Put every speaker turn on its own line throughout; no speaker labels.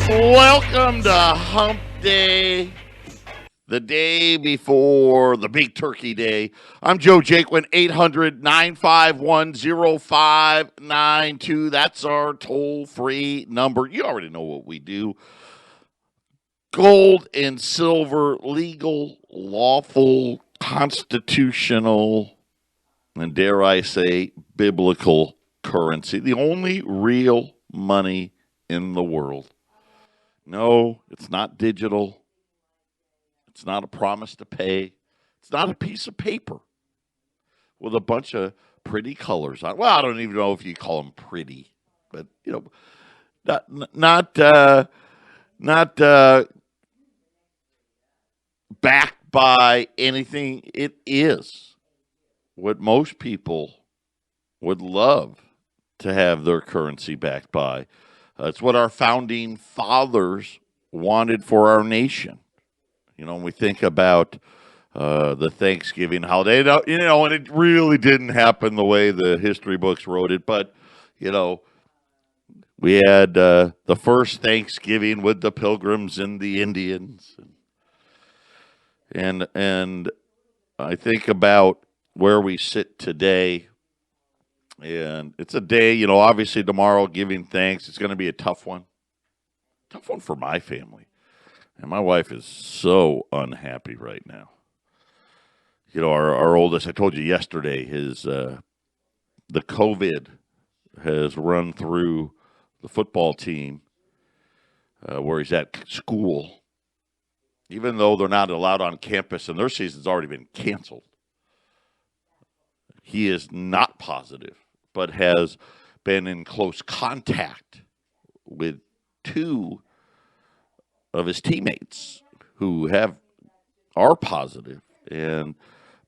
Welcome to Hump Day, the day before the big turkey day. I'm Joe Jaquin, 800-951-0592. That's our toll-free number. You already know what we do. Gold and silver, legal, lawful, constitutional, and dare I say, biblical currency. The only real money in the world. No, it's not digital. It's not a promise to pay. It's not a piece of paper with a bunch of pretty colors on. Well, I don't even know if you call them pretty, but not backed by anything. It is what most people would love to have their currency backed by. It's what our founding fathers wanted for our nation. When we think about the Thanksgiving holiday, and it really didn't happen the way the history books wrote it, but, we had the first Thanksgiving with the Pilgrims and the Indians. And I think about where we sit today, and it's a day, obviously tomorrow, giving thanks. It's going to be a tough one for my family. And my wife is so unhappy right now. Our oldest, I told you yesterday, the COVID has run through the football team where he's at school, even though they're not allowed on campus and their season's already been canceled. He is not positive, but has been in close contact with two of his teammates who are positive. And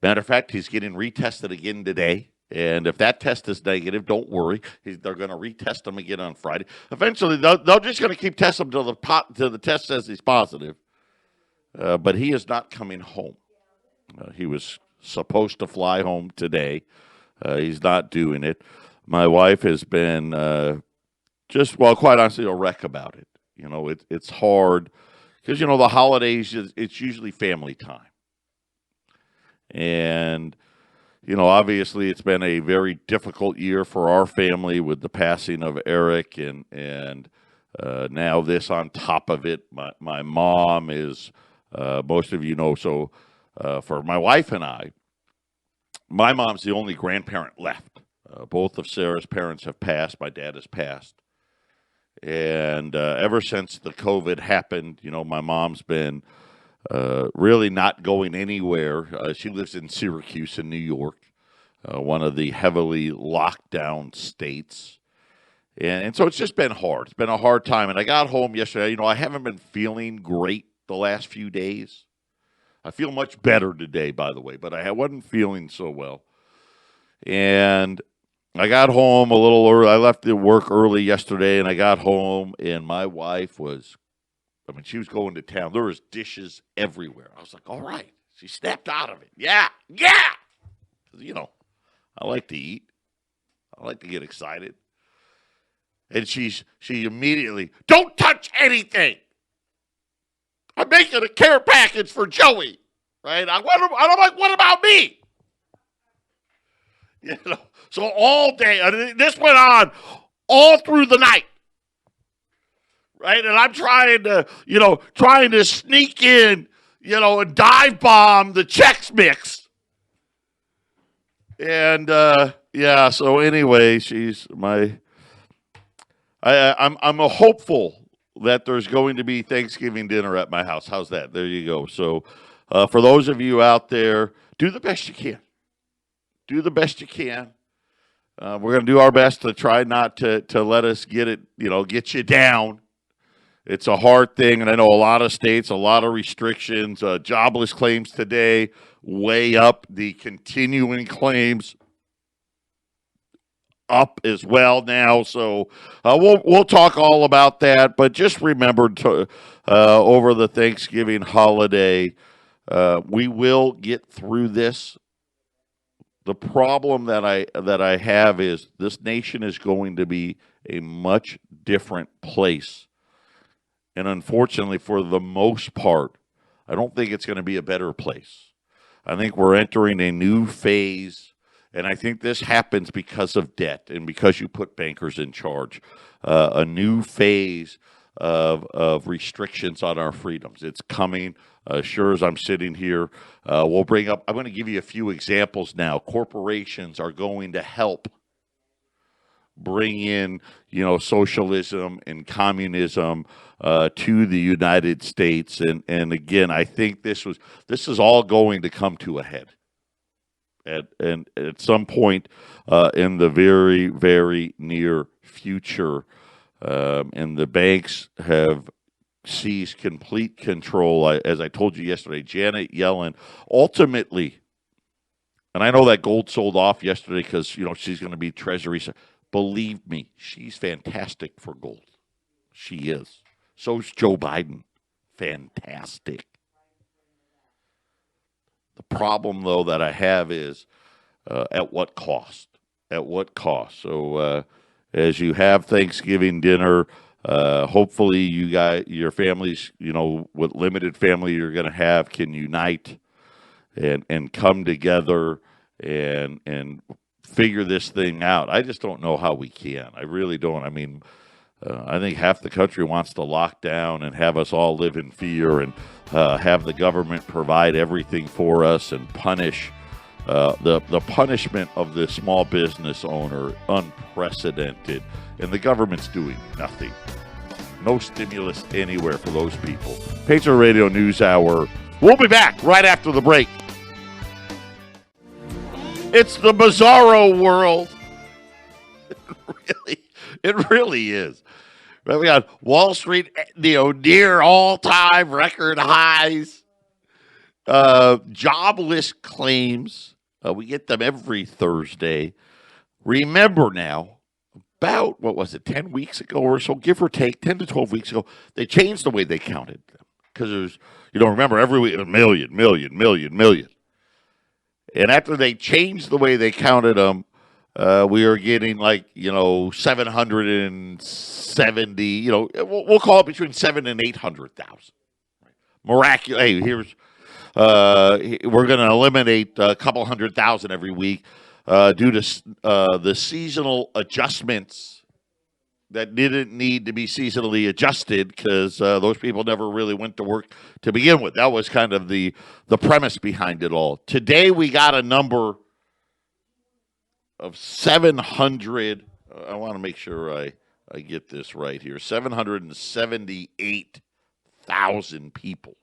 matter of fact, he's getting retested again today. And if that test is negative, don't worry. They're going to retest him again on Friday. Eventually, they're just going to keep testing him till the test says he's positive. But he is not coming home. He was supposed to fly home today. He's not doing it. My wife has been quite honestly, a wreck about it. It's hard because, the holidays, it's usually family time. And, obviously it's been a very difficult year for our family with the passing of Eric and now this on top of it. My mom is, most of you know, so for my wife and I, my mom's the only grandparent left. Both of Sarah's parents have passed. My dad has passed. And ever since the COVID happened, my mom's been really not going anywhere. She lives in Syracuse in New York, one of the heavily locked down states. And so it's just been hard. It's been a hard time. And I got home yesterday. I haven't been feeling great the last few days. I feel much better today, by the way, but I wasn't feeling so well. And I got home a little early. I left work early yesterday, and I got home, and my wife she was going to town. There was dishes everywhere. I was like, all right. She snapped out of it. Yeah. I like to eat. I like to get excited. And she immediately, don't touch anything. I'm making a care package for Joey, right? I'm like, what about me? So all day, this went on all through the night, right? And I'm trying to sneak in, and dive bomb the Chex Mix. And, so anyway, I'm a hopeful that there's going to be Thanksgiving dinner at my house. How's that? There you go. So for those of you out there, do the best you can. Do the best you can. We're going to do our best to try not to let us get you down. It's a hard thing, and I know a lot of states, a lot of restrictions. Jobless claims today way up. The continuing claims up as well now. So we'll talk all about that. But just remember over the Thanksgiving holiday, we will get through this. The problem that I have is this nation is going to be a much different place And unfortunately, for the most part, I don't think it's going to be a better place. I think we're entering a new phase, and I think this happens because of debt and because you put bankers in charge. A new phase of restrictions on our freedoms. It's coming. Sure as I'm sitting here, I'm going to give you a few examples now. Corporations are going to help bring in, socialism and communism to the United States, and again, I think this is all going to come to a head at some point in the very, very near future, and the banks have seized complete control. As I told you yesterday, Janet Yellen ultimately, and I know that gold sold off yesterday because she's going to be Treasury. Believe me, she's fantastic for gold. She is. So's Joe Biden. Fantastic. The problem, though, that I have is at what cost? At what cost? So as you have Thanksgiving dinner, hopefully your families, what limited family you're going to have, can unite and come together and figure this thing out. I just don't know how we can. I really don't. I mean, I think half the country wants to lock down and have us all live in fear and have the government provide everything for us and punish. The punishment of the small business owner, unprecedented, and the government's doing nothing. No stimulus anywhere for those people. Patriot Radio News Hour. We'll be back right after the break. It's the bizarro world. It really is. We got Wall Street, near all-time record highs. Jobless claims. We get them every Thursday. Remember now, about, 10 weeks ago or so, give or take, 10 to 12 weeks ago, they changed the way they counted them. Because there's, remember, every week, a million. And after they changed the way they counted them, we are getting 770, we'll call it between 700,000 and 800,000. Miraculous. Hey, we're going to eliminate a couple 100,000 every week due to the seasonal adjustments that didn't need to be seasonally adjusted because those people never really went to work to begin with. That was kind of the premise behind it all. Today we got a number of 700. I want to make sure I get this right here. 778,000 people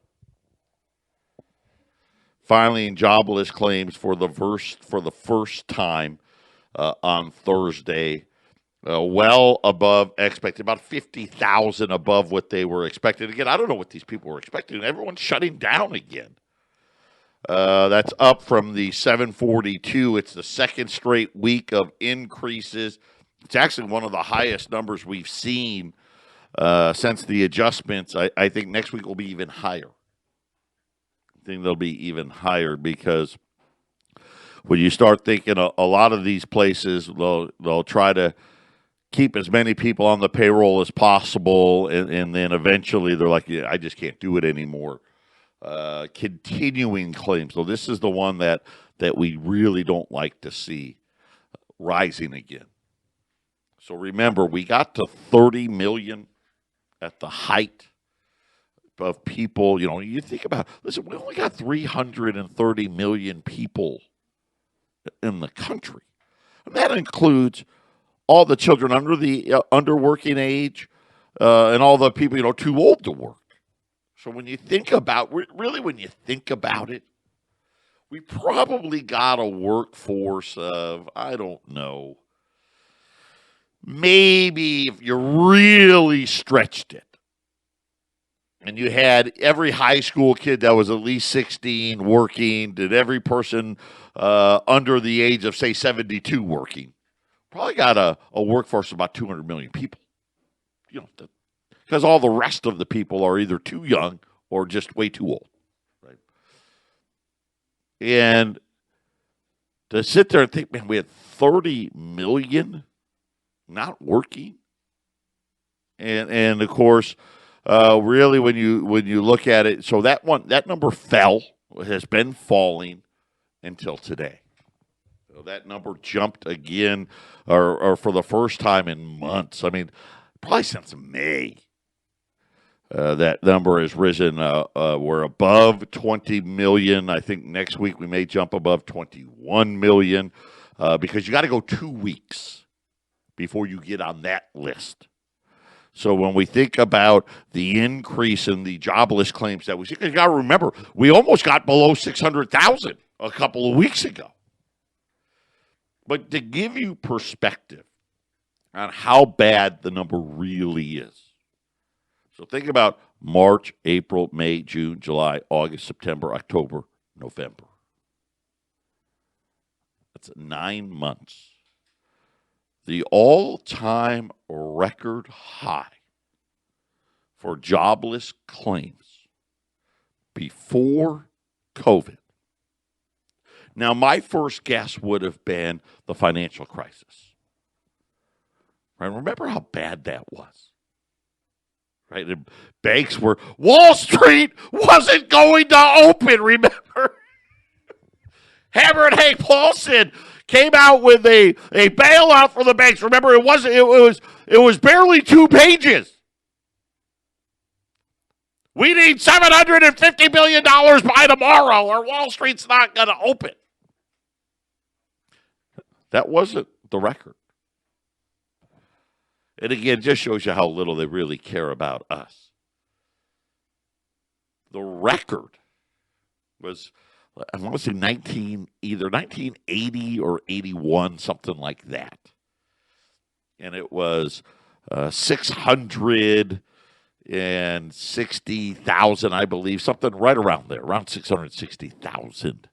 filing jobless claims for the first time on Thursday. Well above expected, about 50,000 above what they were expecting. Again, I don't know what these people were expecting. Everyone's shutting down again. That's up from the 742. It's the second straight week of increases. It's actually one of the highest numbers we've seen since the adjustments. I think next week will be even higher. I think they'll be even higher because when you start thinking a lot of these places, they'll try to keep as many people on the payroll as possible, and then eventually they're like, yeah, I just can't do it anymore. Continuing claims. So this is the one that we really don't like to see rising again. So remember, we got to 30 million at the height of people. You think about, listen, we only got 330 million people in the country. And that includes all the children under working age, and all the people, too old to work. So when you think about it, we probably got a workforce of, I don't know, maybe if you really stretched it, and you had every high school kid that was at least 16 working, did every person under the age of, say, 72 working, probably got a workforce of about 200 million people. Because all the rest of the people are either too young or just way too old. Right? And to sit there and think, man, we had 30 million not working. And of course, really, when you look at it, so that number fell, has been falling until today. So that number jumped again, or for the first time in months. I mean, probably since May. That number has risen. We're above 20 million. I think next week we may jump above 21 million because you got to go 2 weeks before you get on that list. So when we think about the increase in the jobless claims that we see, you got to remember, we almost got below 600,000 a couple of weeks ago. But to give you perspective on how bad the number really is, so think about March, April, May, June, July, August, September, October, November. That's 9 months. The all-time record high for jobless claims before COVID. Now, my first guess would have been the financial crisis. Right? Remember how bad that was? Right? And banks were, Wall Street wasn't going to open, remember? Hammer and Hank Paulson came out with a bailout for the banks. Remember, it was barely 2 pages. We need $750 billion by tomorrow, or Wall Street's not going to open. That wasn't the record. And again, it just shows you how little they really care about us. The record was, I want to say either 1980 or 81, something like that. And it was 660,000, I believe, something right around there, around 660,000.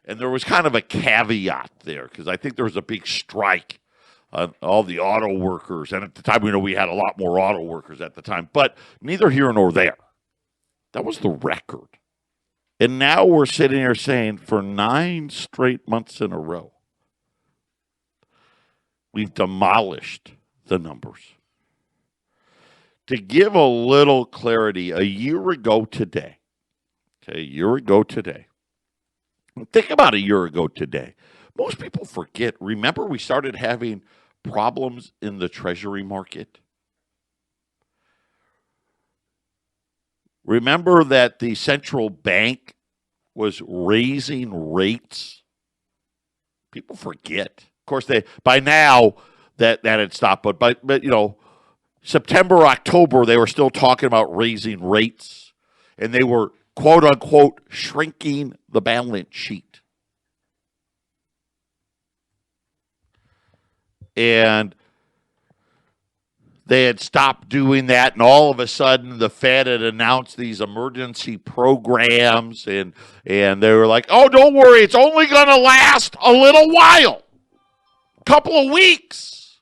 And there was kind of a caveat there because I think there was a big strike on all the auto workers. And at the time, we had a lot more auto workers at the time. But neither here nor there. That was the record. And now we're sitting here saying for 9 straight months in a row, we've demolished the numbers. To give a little clarity, a year ago today, think about a year ago today. Most people forget. Remember, we started having problems in the Treasury market? Remember that the central bank was raising rates? People forget. Of course, by now that had stopped, but September, October, they were still talking about raising rates, and they were, quote unquote, shrinking the balance sheet. And they had stopped doing that, and all of a sudden the Fed had announced these emergency programs, and they were like, oh, don't worry, it's only going to last a little while. A couple of weeks,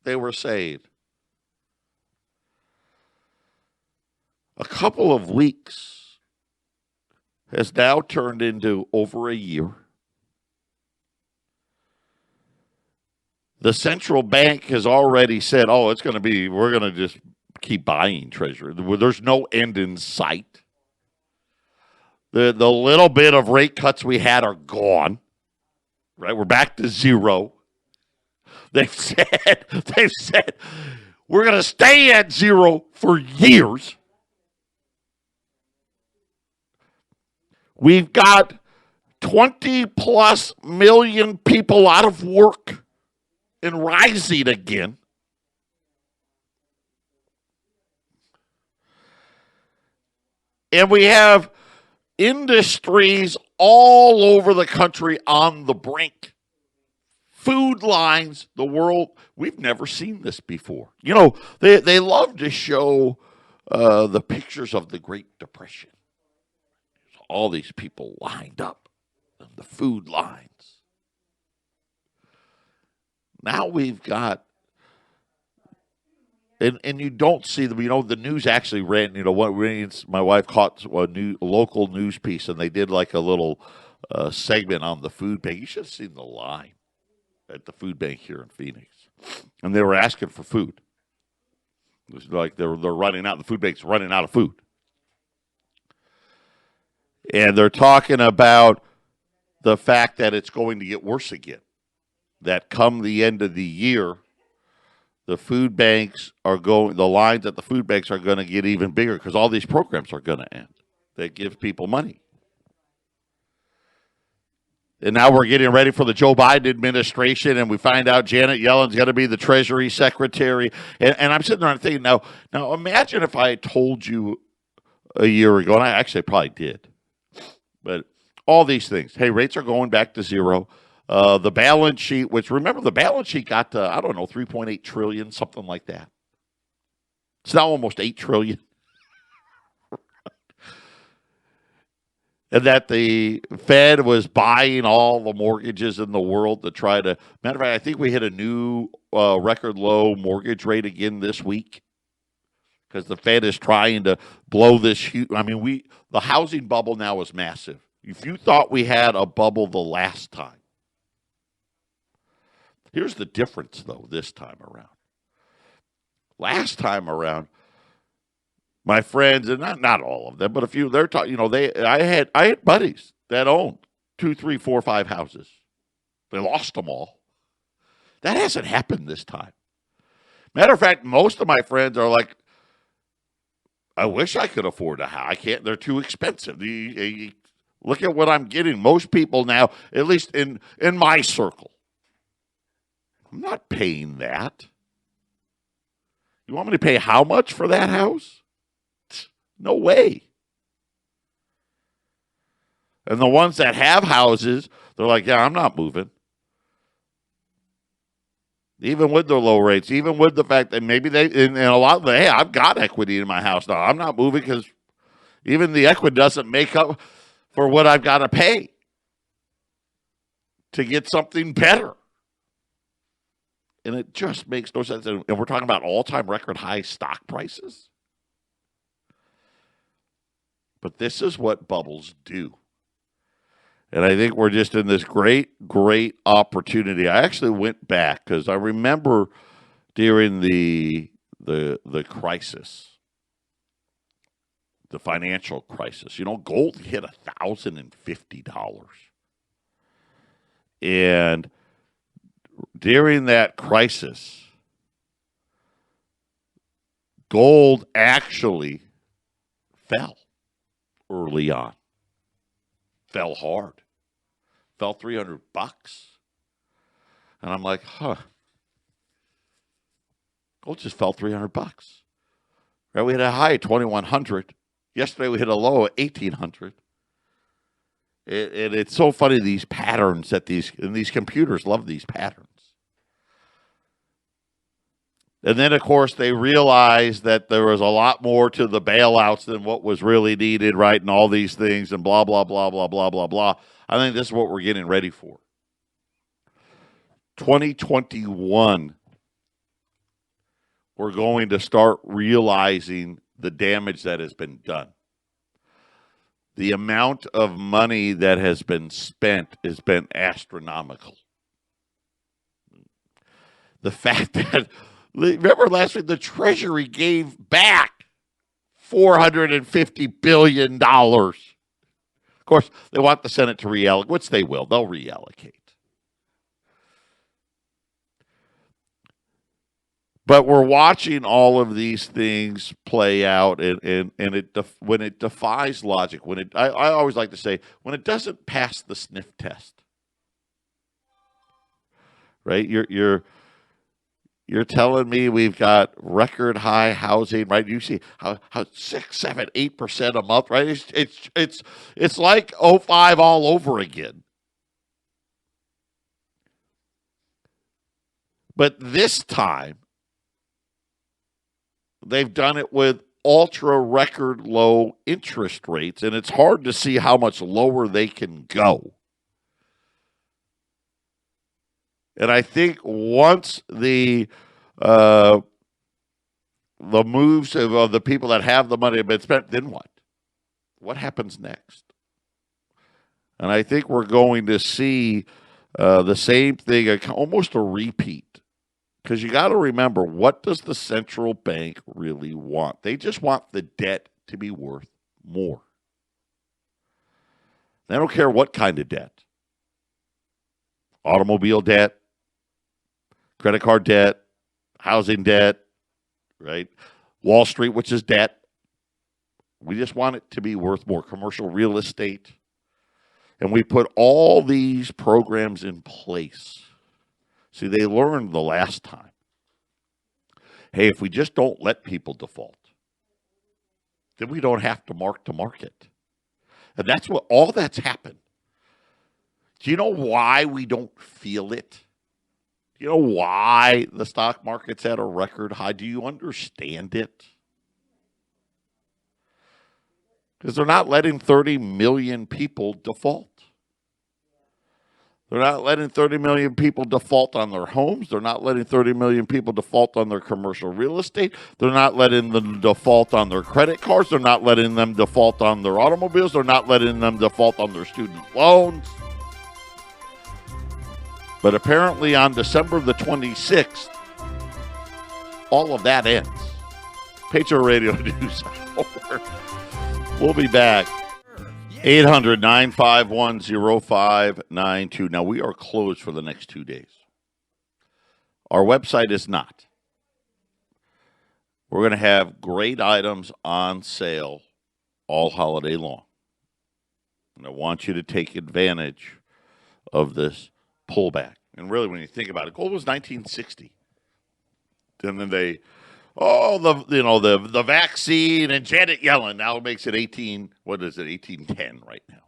they were saying. A couple of weeks has now turned into over a year. The central bank has already said, oh, we're going to just keep buying Treasury. There's no end in sight. The little bit of rate cuts we had are gone. Right? We're back to zero. They've said we're going to stay at zero for years. We've got 20-plus million people out of work and rising again. And we have industries all over the country on the brink. Food lines, the world, we've never seen this before. They love to show the pictures of the Great Depression. All these people lined up in the food lines. Now we've got, and you don't see them. The news actually ran. My wife caught a local news piece, and they did like a little segment on the food bank. You should have seen the line at the food bank here in Phoenix, and they were asking for food. It's like they're running out. The food bank's running out of food. And they're talking about the fact that it's going to get worse again. That come the end of the year, the lines at the food banks are going to get even bigger because all these programs are going to end that give people money. And now we're getting ready for the Joe Biden administration, and we find out Janet Yellen's going to be the Treasury Secretary. And I'm sitting there and thinking, now imagine if I had told you a year ago, and I actually probably did, but all these things. Hey, rates are going back to zero. The balance sheet, which remember the balance sheet got to, I don't know, 3.8 trillion, something like that. It's now almost 8 trillion. And that the Fed was buying all the mortgages in the world to try to, matter of fact, I think we hit a new record low mortgage rate again this week because the Fed is trying to blow this huge, the housing bubble now is massive. If you thought we had a bubble the last time, here's the difference, though, this time around. Last time around, my friends, and not all of them, but a few, they're talking, I had buddies that owned 2, 3, 4, 5 houses. They lost them all. That hasn't happened this time. Matter of fact, most of my friends are like, I wish I could afford a house. I can't, they're too expensive. Look at what I'm getting. Most people now, at least in my circle, I'm not paying that. You want me to pay how much for that house? No way. And the ones that have houses, they're like, yeah, I'm not moving. Even with the low rates, even with the fact that maybe and a lot of them, hey, I've got equity in my house now. I'm not moving because even the equity doesn't make up for what I've got to pay to get something better. And it just makes no sense. And we're talking about all-time record high stock prices. But this is what bubbles do. And I think we're just in this great, great opportunity. I actually went back because I remember during the crisis, the financial crisis, gold hit $1,050. And during that crisis, gold actually fell early on. Fell hard. Fell $300. And I'm like, gold just fell $300. Right? We had a high of 2,100. Yesterday we hit a low of 1,800. It's so funny, these patterns that these computers love these patterns. And then, of course, they realized that there was a lot more to the bailouts than what was really needed, right? And all these things and blah, blah, blah, blah, blah, blah, blah. I think this is what we're getting ready for. 2021, we're going to start realizing the damage that has been done. The amount of money that has been spent has been astronomical. The fact that, remember last week, the Treasury gave back $450 billion. Of course, they want the Senate to reallocate, which they will. They'll reallocate. But we're watching all of these things play out, and when it defies logic, I always like to say, when it doesn't pass the sniff test, right? You're telling me we've got record high housing, right? You see how 6, 7, 8% a month, right? It's like '05 all over again. But this time, they've done it with ultra record low interest rates, and it's hard to see how much lower they can go. And I think once the moves of the people that have the money have been spent, then what? What happens next? And I think we're going to see the same thing, almost a repeat, Because you got to remember, what does the central bank really want? They just want the debt to be worth more. They don't care what kind of debt. Automobile debt, credit card debt, housing debt, right? Wall Street, which is debt. We just want it to be worth more. Commercial real estate. And we put all these programs in place. See, they learned the last time. Hey, if we just don't let people default, then we don't have to mark to market. And that's what all that's happened. Do you know why we don't feel it? Do you know why the stock market's at a record high? Do you understand it? Because they're not letting 30 million people default. They're not letting 30 million people default on their homes. They're not letting 30 million people default on their commercial real estate. They're not letting them default on their credit cards. They're not letting them default on their automobiles. They're not letting them default on their student loans. But apparently on December the 26th, all of that ends. Patriot Radio News Hour. We'll be back. 800-951-0592. Now, we are closed for the next 2 days. Our website is not. We're going to have great items on sale all holiday long. And I want you to take advantage of this pullback. And really, when you think about it, gold was 1960. And then the vaccine and Janet Yellen now makes it 1810 right now.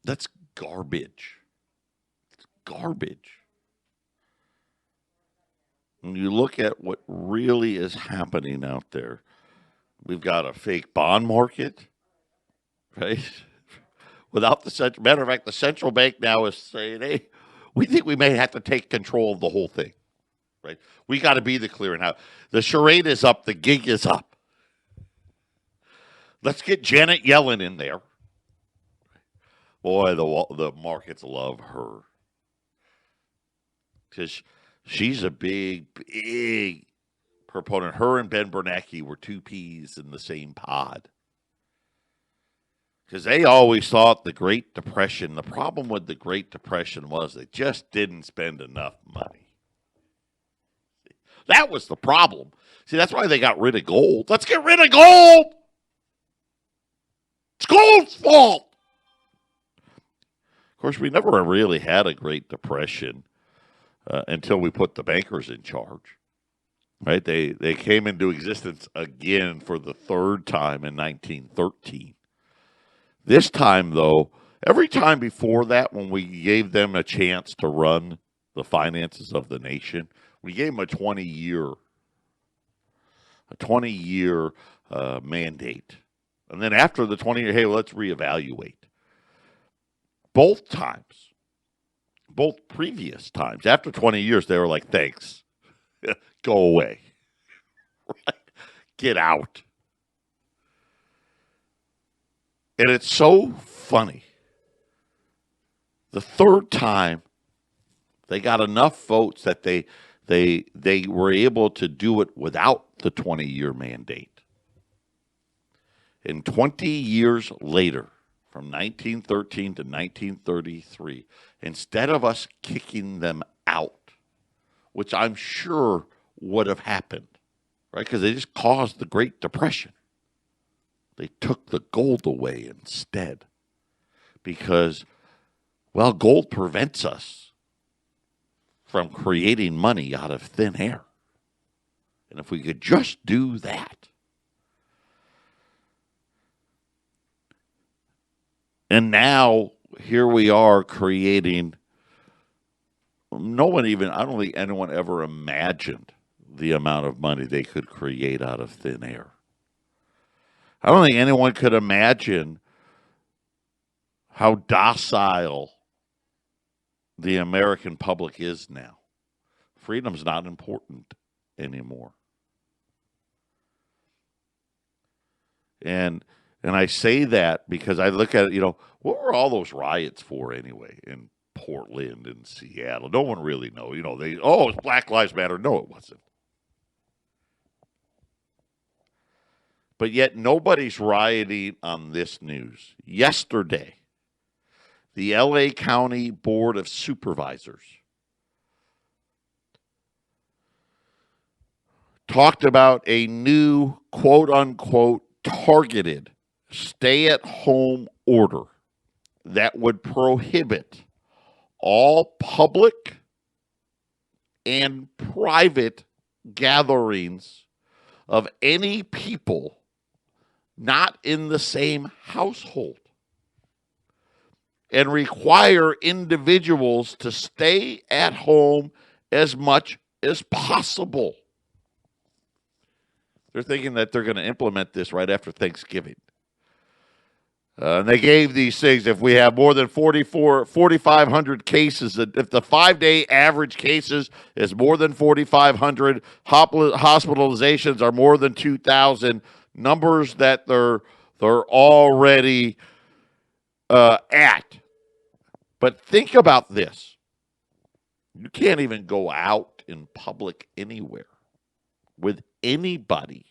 That's garbage. It's garbage. When you look at what really is happening out there, we've got a fake bond market, right? Without matter of fact, the central bank now is saying, hey, we think we may have to take control of the whole thing, right? We got to be the clearinghouse. The charade is up. The gig is up. Let's get Janet Yellen in there. Boy, the markets love her. Because she's a big proponent. Her and Ben Bernanke were two peas in the same pod. Because they always thought the Great Depression, the problem with the Great Depression was they just didn't spend enough money. That was the problem. See, that's why they got rid of gold. Let's get rid of gold. It's gold's fault. Of course, we never really had a Great Depression until we put the bankers in charge. Right? They came into existence again for the third time in 1913. This time, though, every time before that, when we gave them a chance to run the finances of the nation, we gave them a 20-year mandate. And then after the 20-year, hey, let's reevaluate. Both previous times, after 20 years, they were like, thanks, go away, right? Get out. And it's so funny. The third time, they got enough votes that they were able to do it without the 20-year mandate. And 20 years later, from 1913 to 1933, instead of us kicking them out, which I'm sure would have happened, right? Because they just caused the Great Depression. They took the gold away instead because, well, gold prevents us from creating money out of thin air. And if we could just do that. And now here we are creating, I don't think anyone ever imagined the amount of money they could create out of thin air. I don't think anyone could imagine how docile the American public is now. Freedom's not important anymore. And I say that because I look at it, what were all those riots for anyway? And Portland and Seattle. No one really knows. It's Black Lives Matter. No, it wasn't. But yet nobody's rioting on this news. Yesterday, the LA County Board of Supervisors talked about a new, quote-unquote, targeted stay-at-home order that would prohibit all public and private gatherings of any people not in the same household, and require individuals to stay at home as much as possible. They're thinking that they're going to implement this right after Thanksgiving. And they gave these things, if we have more than 4,500 cases, if the 5-day average cases is more than 4,500, hospitalizations are more than 2,000, numbers that they're already at. But think about this. You can't even go out in public anywhere with anybody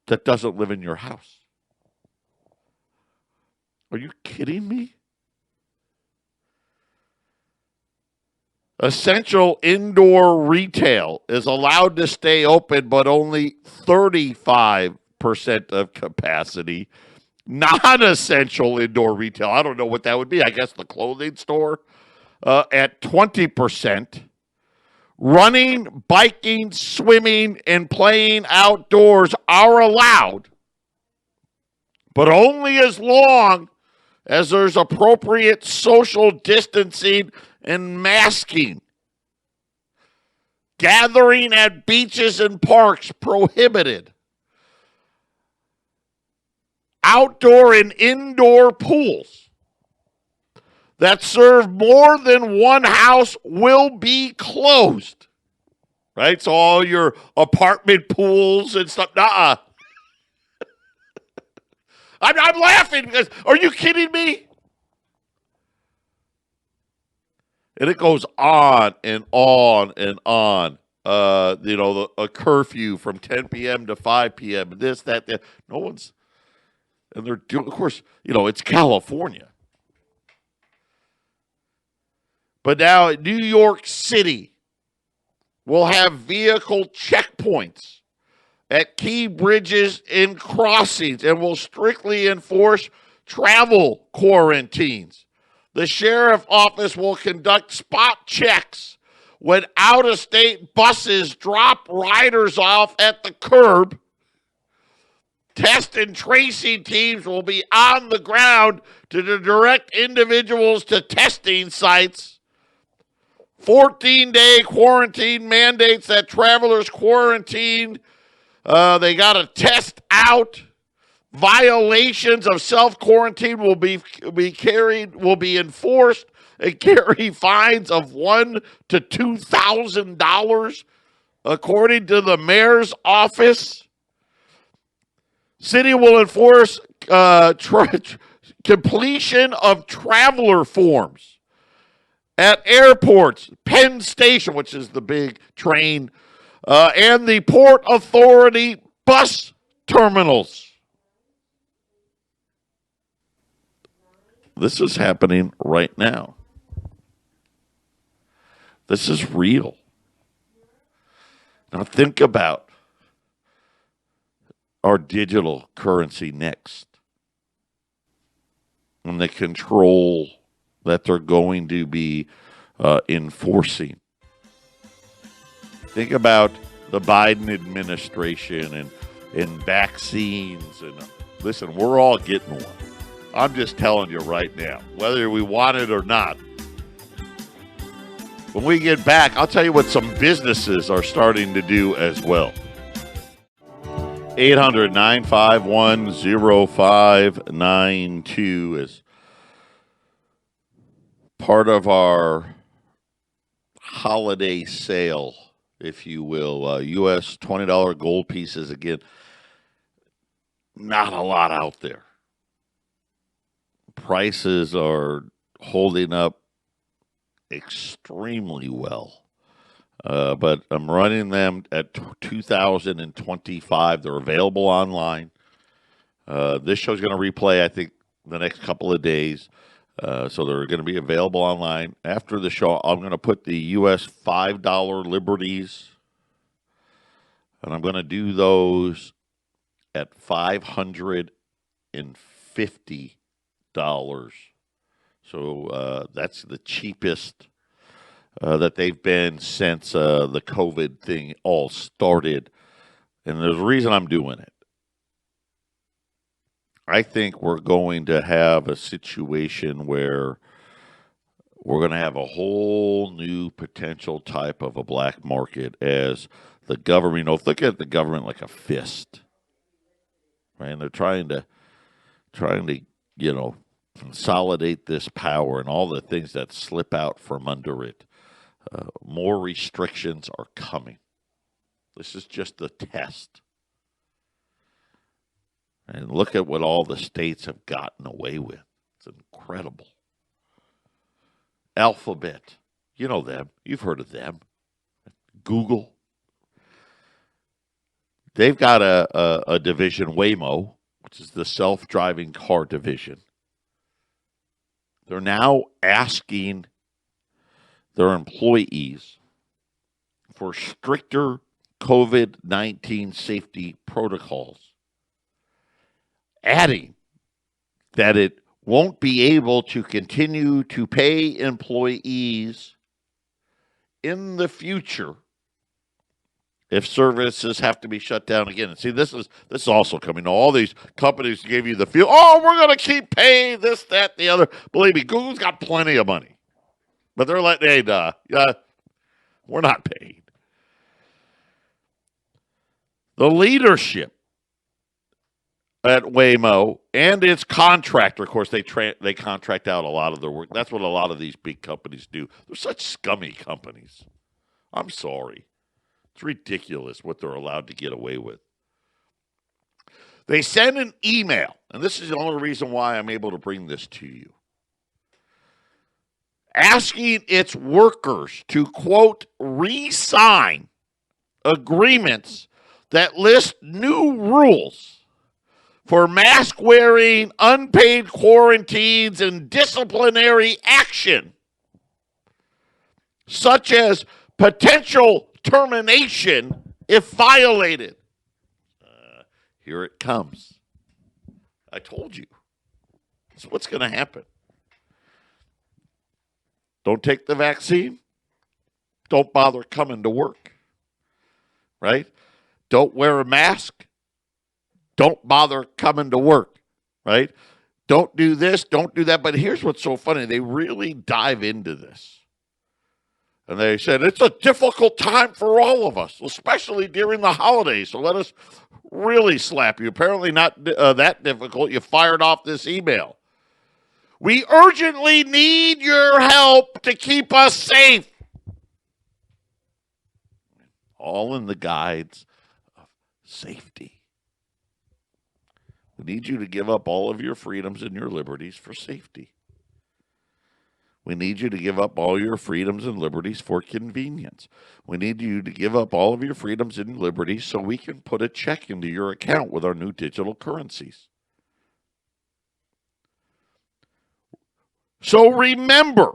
that doesn't live in your house. Are you kidding me? Essential indoor retail is allowed to stay open, but only 35% of capacity. Non-essential indoor retail, I don't know what that would be. I guess the clothing store at 20%. Running, biking, swimming, and playing outdoors are allowed, but only as long as there's appropriate social distancing and masking. Gathering at beaches and parks prohibited. Outdoor and indoor pools that serve more than one house will be closed. Right? So all your apartment pools and stuff. Nuh-uh. I'm laughing because, are you kidding me? And it goes on and on and on. A curfew from 10 p.m. to 5 p.m. This, that. No one's, and they're doing, of course, it's California. But now New York City will have vehicle checkpoints at key bridges and crossings and will strictly enforce travel quarantines. The sheriff's office will conduct spot checks when out-of-state buses drop riders off at the curb. Test and tracing teams will be on the ground to direct individuals to testing sites. 14-day quarantine mandates that travelers quarantined. They got to test out. Violations of self-quarantine will be enforced and carry fines of $1,000 to $2,000, according to the mayor's office. City will enforce completion of traveler forms at airports, Penn Station, which is the big train, and the Port Authority bus terminals. This is happening right now. This is real. Now think about our digital currency next and the control that they're going to be enforcing. Think about the Biden administration and vaccines. And listen, we're all getting one. I'm just telling you right now, whether we want it or not. When we get back, I'll tell you what some businesses are starting to do as well. 800-951-0592 is part of our holiday sale, if you will. U.S. $20 gold pieces. Again, not a lot out there. prices are holding up extremely well. But I'm running them at 2025. They're available online. This show's going to replay, I think, the next couple of days. So they're going to be available online. After the show, I'm going to put the U.S. $5 Liberties, and I'm going to do those at $550. So that's the cheapest that they've been since the COVID thing all started. And there's a reason I'm doing it. I think we're going to have a situation where we're going to have a whole new potential type of a black market as the government, look at the government like a fist, right? And they're trying to, consolidate this power and all the things that slip out from under it. More restrictions are coming. This is just the test. And look at what all the states have gotten away with. It's incredible. Alphabet. You know them. You've heard of them. Google. They've got a division, Waymo, which is the self-driving car division. They're now asking their employees for stricter COVID-19 safety protocols, adding that it won't be able to continue to pay employees in the future if services have to be shut down again. And see, this is also coming. All these companies gave you the feel, we're going to keep paying this, that, the other. Believe me, Google's got plenty of money. But they're letting, we're not paid. The leadership at Waymo and its contractor, of course, they contract out a lot of their work. That's what a lot of these big companies do. They're such scummy companies. I'm sorry. It's ridiculous what they're allowed to get away with. They send an email, and this is the only reason why I'm able to bring this to you, asking its workers to, quote, re-sign agreements that list new rules for mask wearing, unpaid quarantines, and disciplinary action, such as potential termination if violated. Here it comes. I told you. That's what's going to happen. Don't take the vaccine. Don't bother coming to work. Right? Don't wear a mask. Don't bother coming to work. Right? Don't do this. Don't do that. But here's what's so funny. They really dive into this. And they said, it's a difficult time for all of us, especially during the holidays. So let us really slap you. Apparently not that difficult. You fired off this email. We urgently need your help to keep us safe. All in the guides of safety. We need you to give up all of your freedoms and your liberties for safety. We need you to give up all your freedoms and liberties for convenience. We need you to give up all of your freedoms and liberties so we can put a check into your account with our new digital currencies. So remember,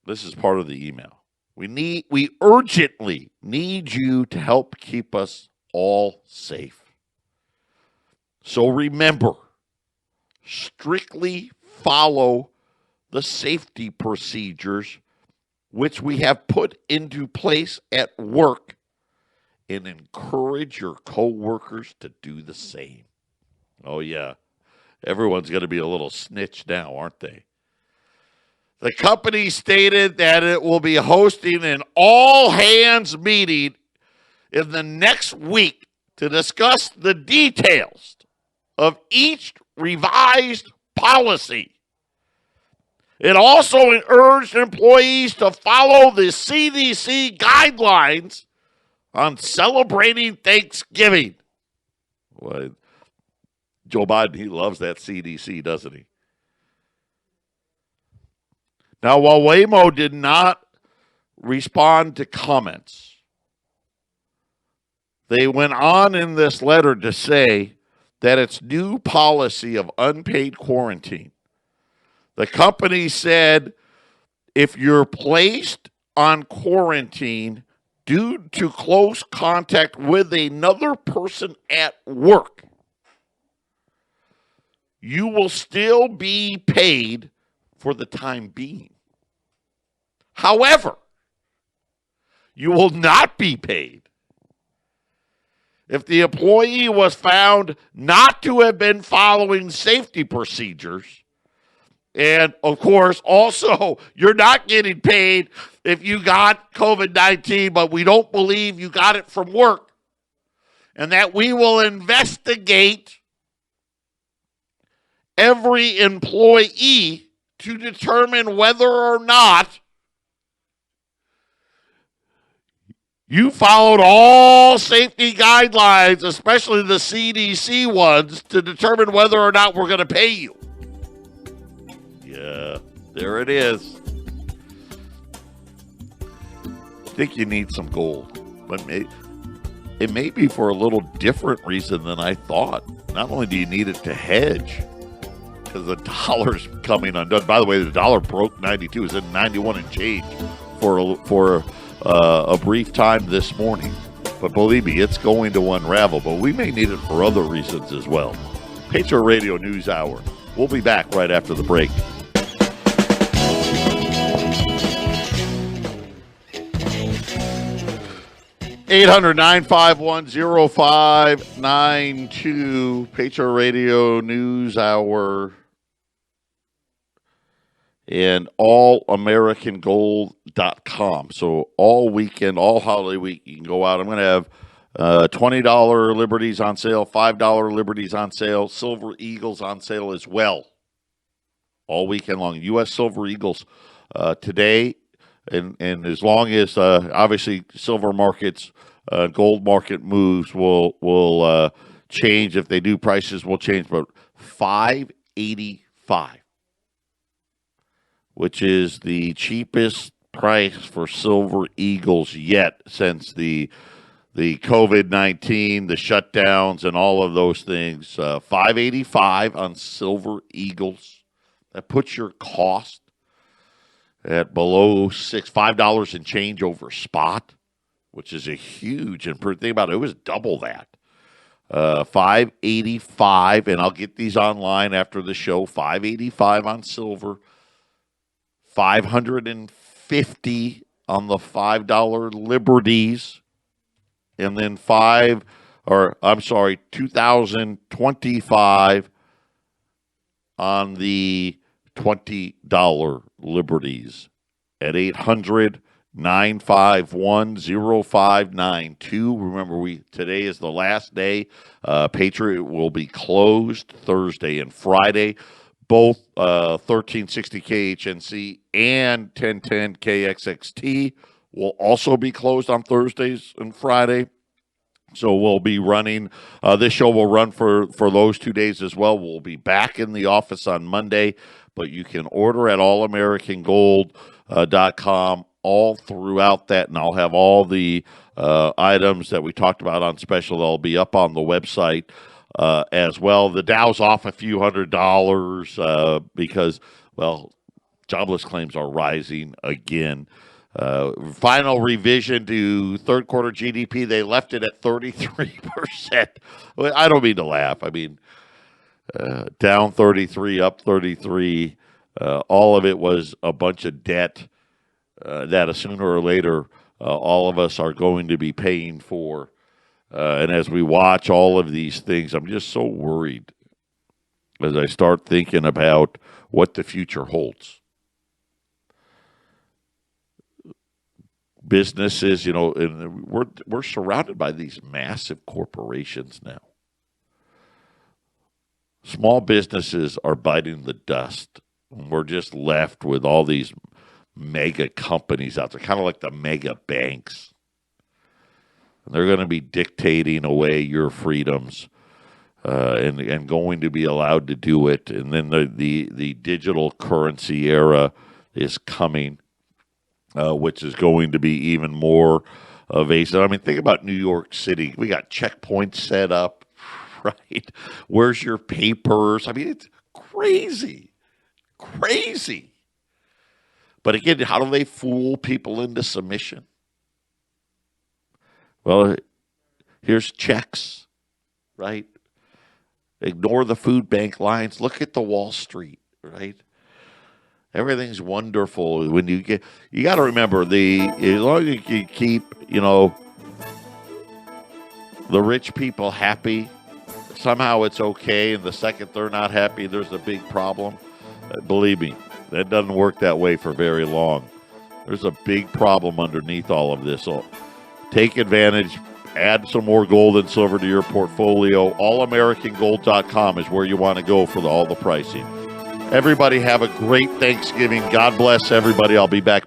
this is part of the email. We urgently need you to help keep us all safe. So remember, strictly follow the safety procedures which we have put into place at work and encourage your coworkers to do the same. Oh, yeah. Everyone's going to be a little snitch now, aren't they? The company stated that it will be hosting an all-hands meeting in the next week to discuss the details of each revised policy. It also urged employees to follow the CDC guidelines on celebrating Thanksgiving. Well, Joe Biden, he loves that CDC, doesn't he? Now, while Waymo did not respond to comments, they went on in this letter to say that its new policy of unpaid quarantine, the company said if you're placed on quarantine due to close contact with another person at work, you will still be paid for the time being. However, you will not be paid if the employee was found not to have been following safety procedures. And, of course, also, you're not getting paid if you got COVID-19, but we don't believe you got it from work. And that we will investigate every employee to determine whether or not you followed all safety guidelines, especially the CDC ones, to determine whether or not we're going to pay you. Yeah, there it is. I think you need some gold, but it may be for a little different reason than I thought. Not only do you need it to hedge, because the dollar's coming undone. By the way, the dollar broke 92. It's at 91 and change for a brief time this morning. But believe me, it's going to unravel. But we may need it for other reasons as well. Patriot Radio News Hour. We'll be back right after the break. (800) 951-0592. Patriot Radio News Hour. And allamericangold.com. So all weekend, all holiday week, you can go out. I'm going to have $20 Liberties on sale, $5 Liberties on sale, Silver Eagles on sale as well. All weekend long. U.S. Silver Eagles today, and as long as, obviously, silver markets, gold market moves will change. If they do, prices will change. But $5.85. Which is the cheapest price for Silver Eagles yet since the COVID-19, the shutdowns, and all of those things. $5.85 on Silver Eagles. That puts your cost at below $5 and change over spot, which is a huge. And think about it, it was double that. $5.85, and I'll get these online after the show. $5.85 on silver. $550 on the $5 Liberties, and then $2,025 on the $20 Liberties at 800-951-0592. Remember, today is the last day. Patriot will be closed Thursday and Friday. Both 1360 KHNC and 1010 KXXT will also be closed on Thursdays and Friday. So we'll be running, this show will run for those 2 days as well. We'll be back in the office on Monday, but you can order at allamericangold.com all throughout that, and I'll have all the items that we talked about on special. They'll be up on the website. As well. The Dow's off a few $100 because, well, jobless claims are rising again. Final revision to third quarter GDP, they left it at 33%. I don't mean to laugh. I mean, down 33, up 33. All of it was a bunch of debt that sooner or later all of us are going to be paying for. And as we watch all of these things, I'm just so worried as I start thinking about what the future holds. Businesses, and we're surrounded by these massive corporations now. Small businesses are biting the dust. We're just left with all these mega companies out there, kind of like the mega banks. They're going to be dictating away your freedoms and going to be allowed to do it. And then the digital currency era is coming, which is going to be even more evasive. I mean, think about New York City. We got checkpoints set up, right? Where's your papers? I mean, it's crazy, crazy. But again, how do they fool people into submission? Well, here's checks, right? Ignore the food bank lines. Look at the Wall Street, right? Everything's wonderful. When you got to remember as long as you keep, the rich people happy, somehow it's okay. And the second they're not happy, there's a big problem. Believe me, that doesn't work that way for very long. There's a big problem underneath all of this. So take advantage. Add some more gold and silver to your portfolio. AllAmericanGold.com is where you want to go for all the pricing. Everybody have a great Thanksgiving. God bless everybody. I'll be back.